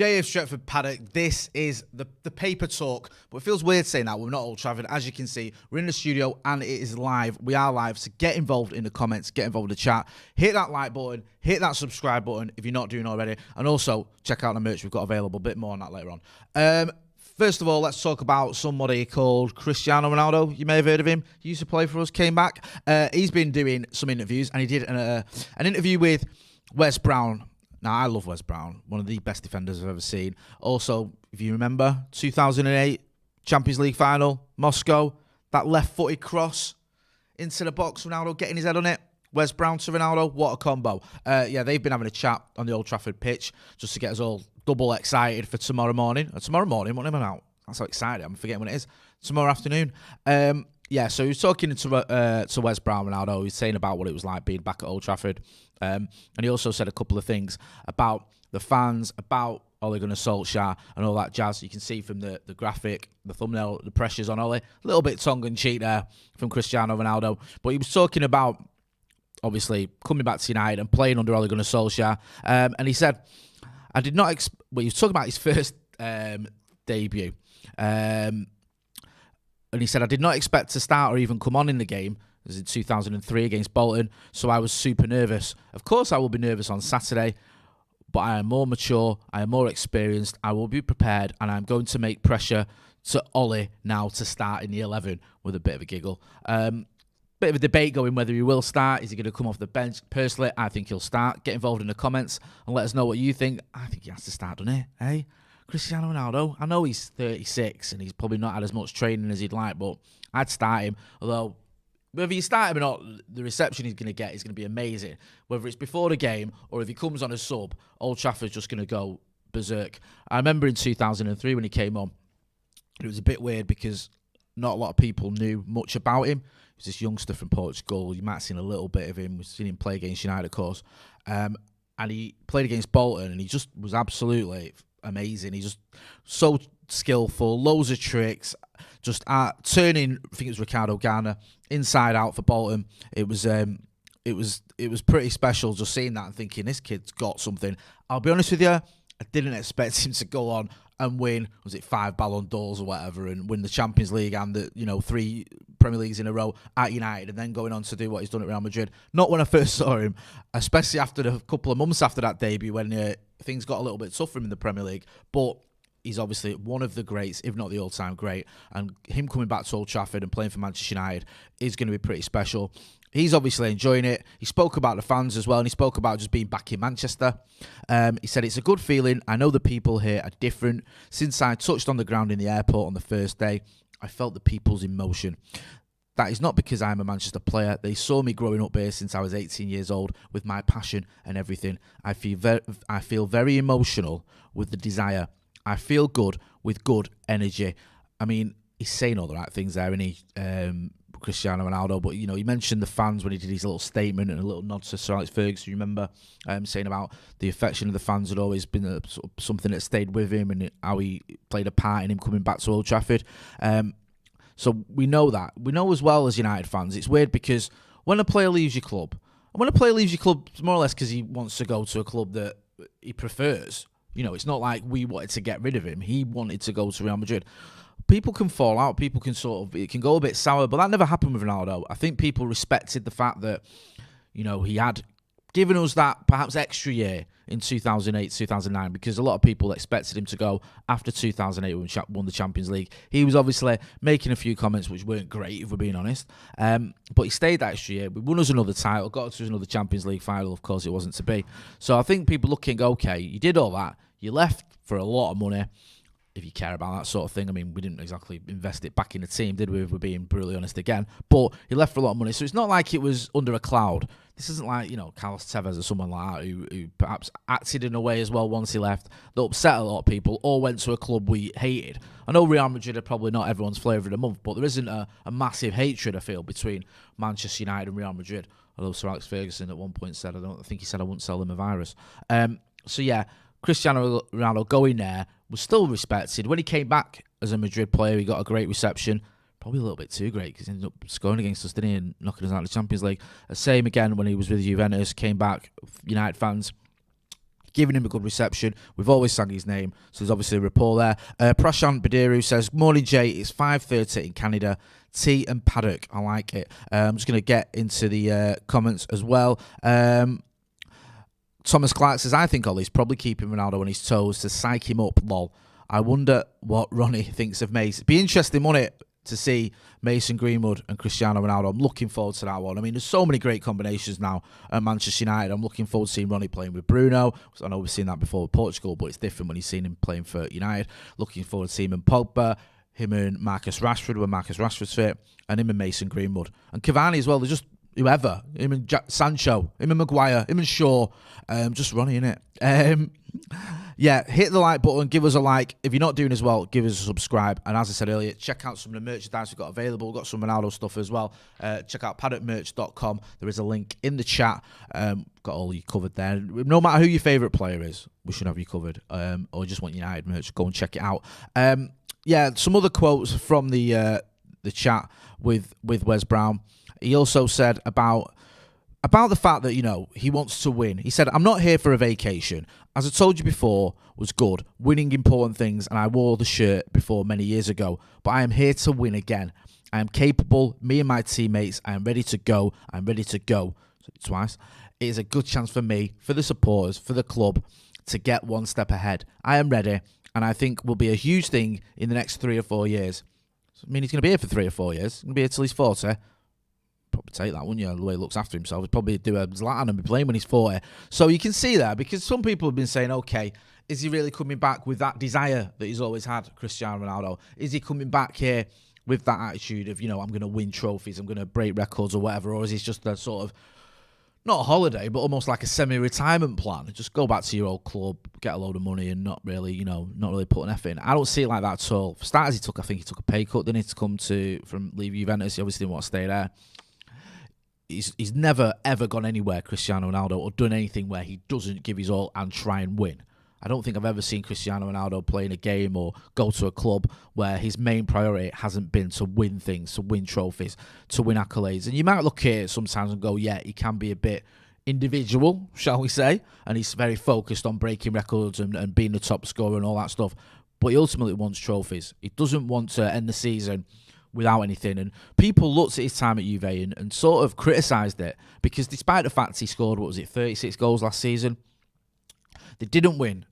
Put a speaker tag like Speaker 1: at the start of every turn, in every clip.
Speaker 1: JF Stretford, Paddock, this is the paper talk, but it feels weird saying that. We're not Old Trafford. As you can see, we're in the studio and it is live. We are live, so get involved in the comments, get involved in the chat. Hit that like button, hit that subscribe button if you're not doing already, and also check out the merch we've got available. A bit more on that later on. First of all, let's talk about somebody called Cristiano Ronaldo. You may have heard of him. He used to play for us, came back. He's been doing some interviews, and he did an interview with Wes Brown. Now, I love Wes Brown, one of the best defenders I've ever seen. Also, if you remember, 2008 Champions League final, Moscow, that left-footed cross into the box, Ronaldo getting his head on it. Wes Brown to Ronaldo, what a combo. Yeah, they've been having a chat on the Old Trafford pitch just to get us all double excited for tomorrow morning. Tomorrow morning, what am I out? That's so excited. I'm forgetting when it is. Tomorrow afternoon. Yeah, so he was talking to Wes Brown, Ronaldo. He was saying about what it was like being back at Old Trafford. And he also said a couple of things about the fans, about Ole Gunnar Solskjaer and all that jazz. You can see from the graphic, the thumbnail, the pressures on Ole. A little bit tongue-in-cheek there from Cristiano Ronaldo. But he was talking about, obviously, coming back to United and playing under Ole Gunnar Solskjaer. And he said, I did not... he was talking about his first debut. And he said, I did not expect to start or even come on in the game. It was in 2003 against Bolton, so I was super nervous. Of course I will be nervous on Saturday, but I am more mature, I am more experienced, I will be prepared, and I'm going to make pressure to Ole now to start in the 11, with a bit of a giggle. Bit of a debate going whether he will start. Is he going to come off the bench? Personally, I think he'll start. Get involved in the comments and let us know what you think. I think he has to start, doesn't he? Hey? Cristiano Ronaldo, I know he's 36 and he's probably not had as much training as he'd like, but I'd start him. Although, whether you start him or not, the reception he's going to get is going to be amazing. Whether it's before the game or if he comes on a sub, Old Trafford's just going to go berserk. I remember in 2003 when he came on, it was a bit weird because not a lot of people knew much about him. He was this youngster from Portugal. You might have seen a little bit of him. We've seen him play against United, of course. And he played against Bolton and he just was absolutely amazing. He's just so skillful, loads of tricks, just turning, I think it was Ricardo Garner, inside out for Bolton. It was pretty special just seeing that and thinking, this kid's got something. I'll be honest with you, I didn't expect him to go on and win, was it 5 Ballon d'Ors or whatever, and win the Champions League and the 3 Premier Leagues in a row at United, and then going on to do what he's done at Real Madrid. Not when I first saw him, especially after a couple of months after that debut when things got a little bit tough for him in the Premier League. But he's obviously one of the greats, if not the all-time great, and him coming back to Old Trafford and playing for Manchester United is going to be pretty special. He's obviously enjoying it. He spoke about the fans as well, and he spoke about just being back in Manchester. He said, it's a good feeling. I know the people here are different. Since I touched on the ground in the airport on the first day, I felt the people's emotion. That is not because I am a Manchester player. They saw me growing up here since I was 18 years old with my passion and everything. I feel very emotional with the desire. I feel good with good energy. I mean, he's saying all the right things there, isn't he? Cristiano Ronaldo, but he mentioned the fans when he did his little statement and a little nod to Sir Alex Ferguson. You remember saying about the affection of the fans had always been something that stayed with him and how he played a part in him coming back to Old Trafford. So we know that. We know as well as United fans, it's weird because when a player leaves your club, it's more or less because he wants to go to a club that he prefers. It's not like we wanted to get rid of him. He wanted to go to Real Madrid. People can fall out. People can it can go a bit sour, but that never happened with Ronaldo. I think people respected the fact that, he had given us that perhaps extra year in 2008, 2009, because a lot of people expected him to go after 2008 when we won the Champions League. He was obviously making a few comments which weren't great, if we're being honest. But he stayed that extra year. We won us another title, got us to another Champions League final. Of course, it wasn't to be. So I think people looking, okay, you did all that. You left for a lot of money. If you care about that sort of thing. I mean, we didn't exactly invest it back in the team, did we? If we're being brutally honest again. But he left for a lot of money. So it's not like it was under a cloud. This isn't like, Carlos Tevez or someone like that who perhaps acted in a way as well once he left that upset a lot of people or went to a club we hated. I know Real Madrid are probably not everyone's flavour of the month, but there isn't a massive hatred, I feel, between Manchester United and Real Madrid. Although Sir Alex Ferguson at one point said, I think he said I wouldn't sell them a virus. So yeah, Cristiano Ronaldo going there was still respected. When he came back as a Madrid player, he got a great reception. Probably a little bit too great because he ended up scoring against us, didn't he, and knocking us out of the Champions League. Same again when he was with Juventus, came back, United fans. giving him a good reception. We've always sang his name, so there's obviously a rapport there. Prashant Badiru says, morning, Jay. It's 5:30 in Canada. Tea and Paddock. I like it. I'm just going to get into the comments as well. Thomas Clark says, I think Ollie's probably keeping Ronaldo on his toes to psych him up, lol. I wonder what Ronnie thinks of Mason. It'd be interesting, wouldn't it, to see Mason Greenwood and Cristiano Ronaldo. I'm looking forward to that one. I mean, there's so many great combinations now at Manchester United. I'm looking forward to seeing Ronnie playing with Bruno. I know we've seen that before with Portugal, but it's different when you've seen him playing for United. Looking forward to seeing him and Pogba, him and Marcus Rashford when Marcus Rashford's fit, and him and Mason Greenwood. And Cavani as well. They're just whoever. Him and Sancho, him and Maguire, him and Shaw. Just Ronnie, innit? Yeah, hit the like button, give us a like. If you're not doing as well, give us a subscribe. And as I said earlier, check out some of the merchandise we've got available. We've got some Ronaldo stuff as well. Check out paddockmerch.com. There is a link in the chat. Got all you covered there. No matter who your favourite player is, we should have you covered. Or just want United merch, go and check it out. Yeah, some other quotes from the chat with Wes Brown. He also said about the fact that, you know, he wants to win. He said, I'm not here for a vacation. As I told you before, was good. Winning important things, and I wore the shirt before many years ago. But I am here to win again. I am capable. Me and my teammates, I am ready to go. I'm ready to go. Twice. It is a good chance for me, for the supporters, for the club, to get one step ahead. I am ready, and I think will be a huge thing in the next 3 or 4 years. I mean, he's going to be here for 3 or 4 years. He's going to be here till he's 40. Probably take that, wouldn't you? The way he looks after himself. He'd probably do a Zlatan and be playing when he's 40. So you can see that, because some people have been saying, okay, is he really coming back with that desire that he's always had, Cristiano Ronaldo? Is he coming back here with that attitude of, you know, I'm going to win trophies, I'm going to break records or whatever? Or is he just a sort of, not a holiday, but almost like a semi-retirement plan? Just go back to your old club, get a load of money and not really, you know, not really put an effort in. I don't see it like that at all. For starters, I think he took a pay cut, didn't he, to come from leave Juventus. He obviously didn't want to stay there. He's never, ever gone anywhere, Cristiano Ronaldo, or done anything where he doesn't give his all and try and win. I don't think I've ever seen Cristiano Ronaldo play in a game or go to a club where his main priority hasn't been to win things, to win trophies, to win accolades. And you might look at it sometimes and go, yeah, he can be a bit individual, shall we say, and he's very focused on breaking records and being the top scorer and all that stuff. But he ultimately wants trophies. He doesn't want to end the season without anything. And people looked at his time at Juve and sort of criticised it, because despite the fact he scored, 36 goals last season, they didn't win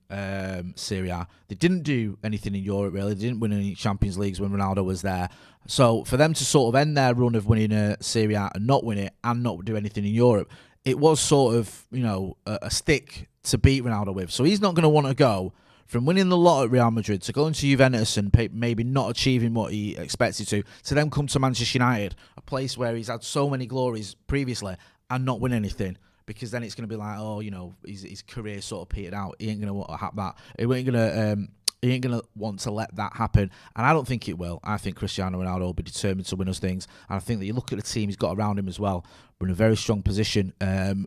Speaker 1: Serie A. They didn't do anything in Europe, really. They didn't win any Champions Leagues when Ronaldo was there. So for them to sort of end their run of winning a Serie A and not win it and not do anything in Europe, it was sort of, you know, a stick to beat Ronaldo with. So he's not going to want to go from winning the lot at Real Madrid to going to Juventus and maybe not achieving what he expected to then come to Manchester United, a place where he's had so many glories previously, and not win anything. Because then it's going to be like, oh, you know, his career sort of petered out. He ain't going to want to have that. He ain't going to want to let that happen. And I don't think it will. I think Cristiano Ronaldo will be determined to win us things. And I think that you look at the team he's got around him as well. We're in a very strong position at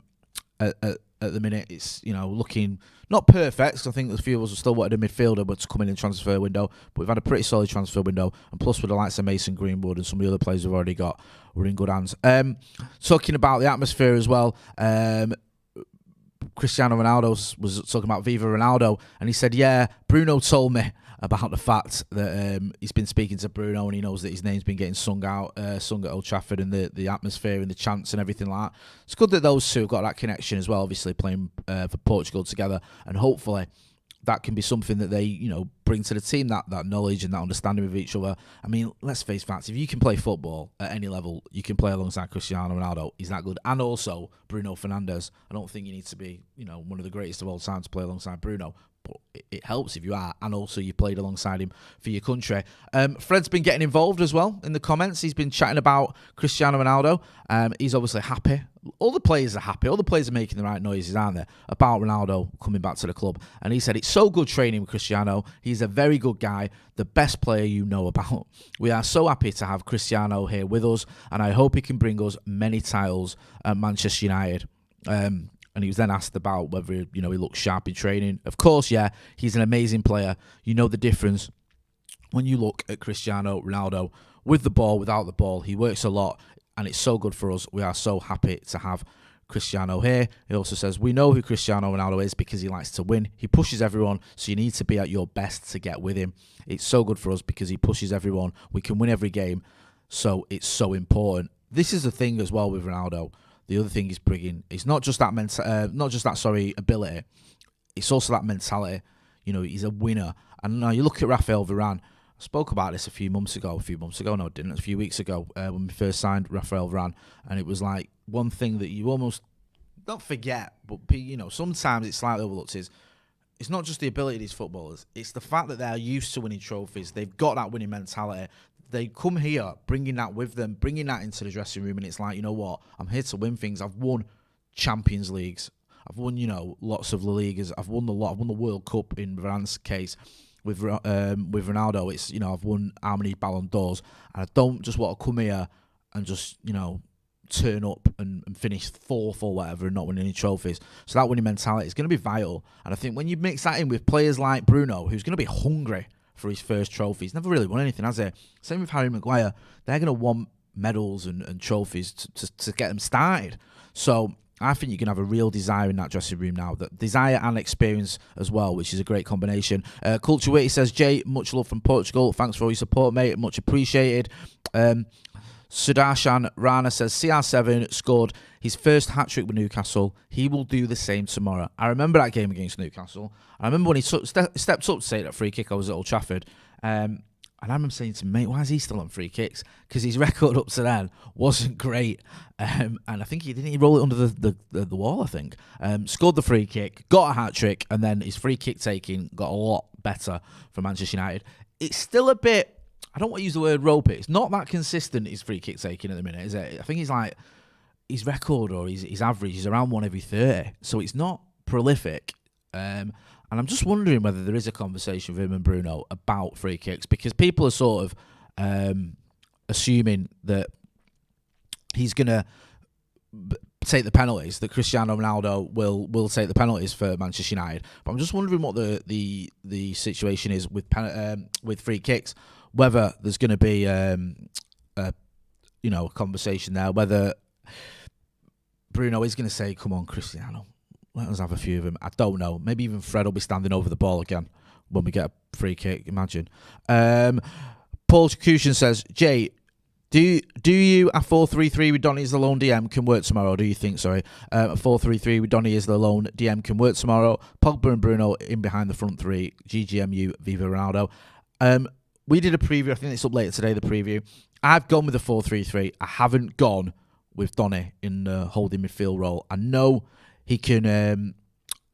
Speaker 1: the minute. It's, you know, looking not perfect, because I think a few of us still wanted a midfielder but to come in the transfer window. But we've had a pretty solid transfer window. And plus with the likes of Mason Greenwood and some of the other players we've already got, we're in good hands. Talking about the atmosphere as well, Cristiano Ronaldo was talking about Viva Ronaldo, and he said, yeah, Bruno told me about the fact that he's been speaking to Bruno and he knows that his name's been getting sung at Old Trafford, and the atmosphere and the chants and everything like that. It's good that those two have got that connection as well, obviously playing for Portugal together, and hopefully that can be something that they, you know, bring to the team, that knowledge and that understanding of each other. I mean, let's face facts. If you can play football at any level, you can play alongside Cristiano Ronaldo. He's that good. And also Bruno Fernandes. I don't think you need to be, you know, one of the greatest of all time to play alongside Bruno. But it helps if you are, and also you played alongside him for your country. Fred's been getting involved as well in the comments. He's been chatting about Cristiano Ronaldo. He's obviously happy. All the players are happy. All the players are making the right noises, aren't they, about Ronaldo coming back to the club. And he said, it's so good training with Cristiano. He's a very good guy, the best player you know about. We are so happy to have Cristiano here with us, and I hope he can bring us many titles at Manchester United. And he was then asked about whether, you know, he looks sharp in training. Of course, yeah, he's an amazing player. You know the difference when you look at Cristiano Ronaldo with the ball, without the ball. He works a lot, and it's so good for us. We are so happy to have Cristiano here. He also says, we know who Cristiano Ronaldo is because he likes to win. He pushes everyone, so you need to be at your best to get with him. It's so good for us because he pushes everyone. We can win every game, so it's so important. This is the thing as well with Ronaldo. The other thing he's bringing, it's not just that ability. It's also that mentality. You know, he's a winner. And now you look at Raphael Varane. I spoke about this a few weeks ago. When we first signed Raphael Varane, and it was like one thing that you almost don't forget, but you know, sometimes it's slightly overlooked. Is it's not just the ability of these footballers; it's the fact that they're used to winning trophies. They've got that winning mentality. They come here bringing that with them, bringing that into the dressing room, and it's like, you know what? I'm here to win things. I've won Champions Leagues. I've won, you know, lots of La Ligas. I've won the lot. I've won the World Cup in Varane's case. With Ronaldo, it's, you know, I've won how many Ballon d'Ors, and I don't just want to come here and just, you know, turn up and finish fourth or whatever and not win any trophies. So that winning mentality is going to be vital, and I think when you mix that in with players like Bruno, who's going to be hungry for his first trophy, he's never really won anything, has he? Same with Harry Maguire. They're going to want medals and trophies to get them started. So I think you can have a real desire in that dressing room now. That desire and experience as well, which is a great combination. Culture Witty says, Jay, much love from Portugal. Thanks for all your support, mate. Much appreciated. Sudarshan Rana says, CR7 scored his first hat-trick with Newcastle. He will do the same tomorrow. I remember that game against Newcastle. I remember when he stepped up to take that free kick. I was at Old Trafford. And I remember saying to me, mate, why is he still on free kicks? Because his record up to then wasn't great. And I think he roll it under the wall, I think. Scored the free kick, got a hat-trick, and then his free kick taking got a lot better for Manchester United. It's still a bit, I don't want to use the word ropey. It's not that consistent, his free kick taking at the minute, is it? I think he's like, his record or his average is around 1 every 30. So it's not prolific. And I'm just wondering whether there is a conversation with him and Bruno about free kicks, because people are sort of assuming that he's going to take the penalties, that Cristiano Ronaldo will take the penalties for Manchester United. But I'm just wondering what the situation is with free kicks, whether there's going to be a conversation there, whether Bruno is going to say, come on, Cristiano, let us have a few of them. I don't know. Maybe even Fred will be standing over the ball again when we get a free kick. Imagine. Paul Cushion says, Jay, do you a 4-3-3 with Donny as the lone DM can work tomorrow? Do you think, sorry, a 4-3-3 with Donny as the lone DM can work tomorrow? Pogba and Bruno in behind the front three. GGMU, Viva Ronaldo. We did a preview. I think it's up later today, the preview. I've gone with the 4-3-3. I haven't gone with Donny in the holding midfield role. I know he can.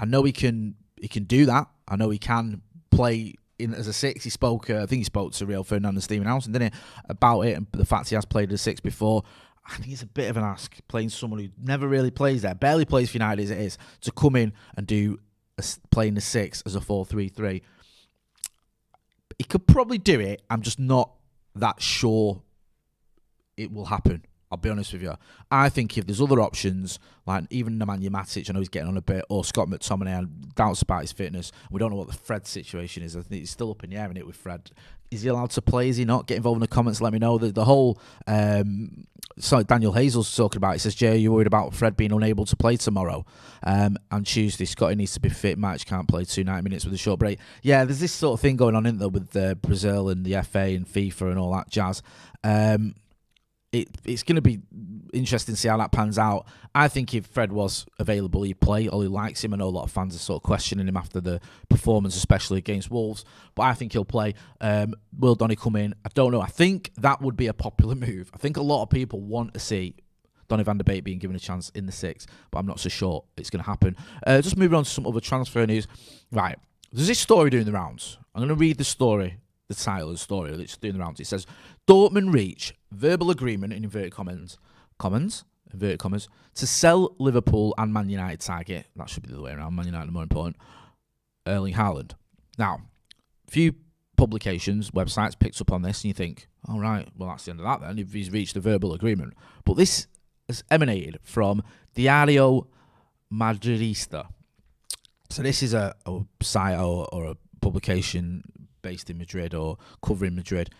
Speaker 1: He can do that. I know he can play in as a 6. He spoke. I think he spoke to Rio Ferdinand and Stephen Howson, didn't he, about it and the fact he has played as a 6 before. I think it's a bit of an ask playing someone who never really plays there, barely plays for United as it is, to come in and do playing the 6 as a 4-3-3. He could probably do it. I'm just not that sure it will happen. I'll be honest with you. I think if there's other options, like even Nemanja Matic, I know he's getting on a bit, or Scott McTominay, and doubts about his fitness. We don't know what the Fred situation is. I think he's still up in the air, isn't it, with Fred? Is he allowed to play? Is he not? Get involved in the comments. Let me know. The whole... Daniel Hazel's talking about it. He says, Jay, are you worried about Fred being unable to play tomorrow? And Tuesday, Scotty needs to be fit. Matic can't play 90 minutes with a short break. Yeah, there's this sort of thing going on, isn't there, with Brazil and the FA and FIFA and all that jazz. It's going to be interesting to see how that pans out. I think if Fred was available, he'd play. Ollie likes him. I know a lot of fans are sort of questioning him after the performance, especially against Wolves. But I think he'll play. Will Donny come in? I don't know. I think that would be a popular move. I think a lot of people want to see Donny van der Beek being given a chance in the 6, but I'm not so sure it's going to happen. Just moving on to some other transfer news. Right. There's this story doing the rounds. I'm going to read the story. The title of the story that's doing the rounds. It says, Dortmund reach verbal agreement, in inverted inverted commas, to sell Liverpool and Man United target. That should be the other way around. Man United are more important. Erling Haaland. Now, a few publications, websites picked up on this, and you think, all right, well, that's the end of that then, if he's reached a verbal agreement. But this has emanated from Diario Madridista. So this is a site or a publication based in Madrid or covering Madrid,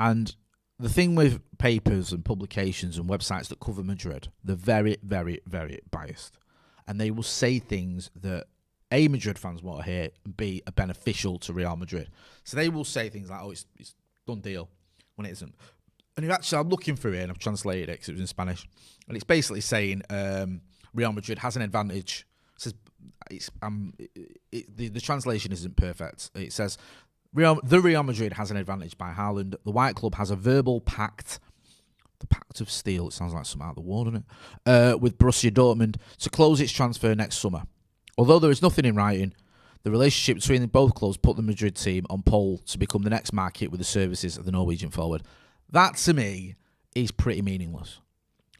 Speaker 1: and the thing with papers and publications and websites that cover Madrid, they're very, very, very biased. And they will say things that A, Madrid fans want to hear, and B, are beneficial to Real Madrid. So they will say things like, oh, it's done deal, when it isn't. And actually, I'm looking through it, and I've translated it because it was in Spanish. And it's basically saying Real Madrid has an advantage. It says, the translation isn't perfect. It says, the Real Madrid has an advantage by Haaland. The White Club has a verbal pact, the pact of steel, it sounds like something out of the war, doesn't it? With Borussia Dortmund to close its transfer next summer. Although there is nothing in writing, the relationship between both clubs put the Madrid team on pole to become the next market with the services of the Norwegian forward. That, to me, is pretty meaningless.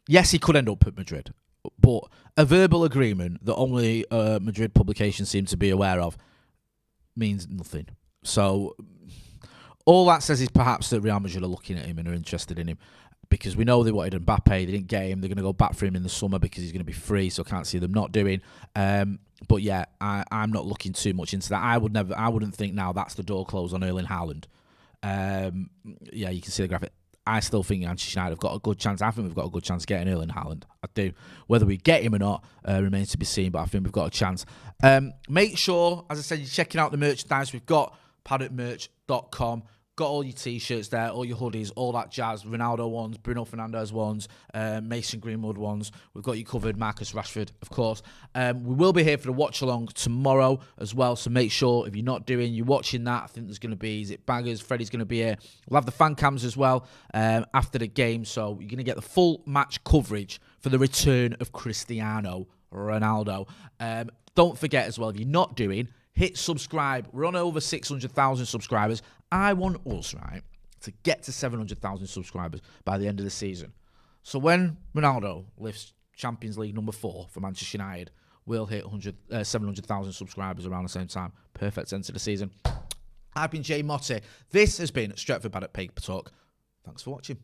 Speaker 1: Yes, he could end up at Madrid, but a verbal agreement that only Madrid publications seem to be aware of means nothing. So all that says is perhaps that Real Madrid are looking at him and are interested in him, because we know they wanted Mbappe, they didn't get him, they're going to go back for him in the summer because he's going to be free, so I can't see them not doing. But yeah, I'm not looking too much into that. I wouldn't think now that's the door closed on Erling Haaland. Yeah, you can see the graphic. I still think Manchester United have got a good chance. I think we've got a good chance of getting Erling Haaland. I do. Whether we get him or not remains to be seen, but I think we've got a chance. Make sure, as I said, you're checking out the merchandise. We've got paddockmerch.com. Got all your T-shirts there, all your hoodies, all that jazz. Ronaldo ones, Bruno Fernandes ones, Mason Greenwood ones. We've got you covered. Marcus Rashford, of course. We will be here for the watch-along tomorrow as well, so make sure if you're not doing, you're watching that. I think there's going to be, is it Baggers? Freddie's going to be here. We'll have the fan cams as well after the game, so you're going to get the full match coverage for the return of Cristiano Ronaldo. Don't forget as well, if you're not doing, hit subscribe. We're on over 600,000 subscribers. I want us, right, to get to 700,000 subscribers by the end of the season. So when Ronaldo lifts Champions League number 4 for Manchester United, we'll hit 700,000 subscribers around the same time. Perfect end to the season. I've been Jay Motti. This has been Stretford Paddock Paper Talk. Thanks for watching.